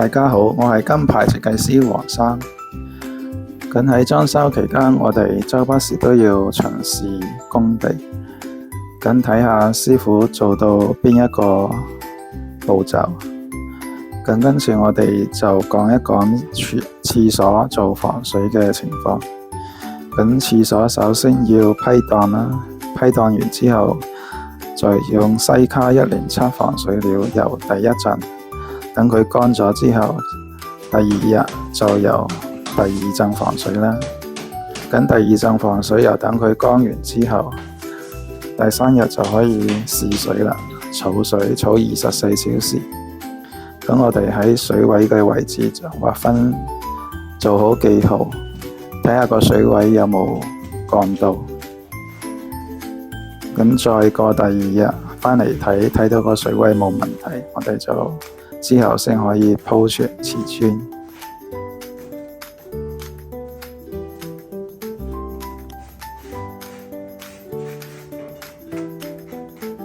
大家好，我係金牌設計師黃生。咁喺裝修期間，我哋周不時都要巡視工地，咁睇下師傅做到邊一個步驟。咁跟住我哋就講一講廁所做防水嘅情況。咁廁所首先要批檔啦，批檔完之後，再用西卡107防水料油第一陣，等佢乾咗之後，第二日就由第二陣防水啦。咁第二陣防水又等佢乾完之後，第三日就可以試水啦，儲水儲24小時。咁我哋喺水位嘅位置就劃分，做好記號，睇下個水位有冇降到。咁再過第二日返嚟睇到個水位冇問題，我哋就之後先可以鋪全瓷磚。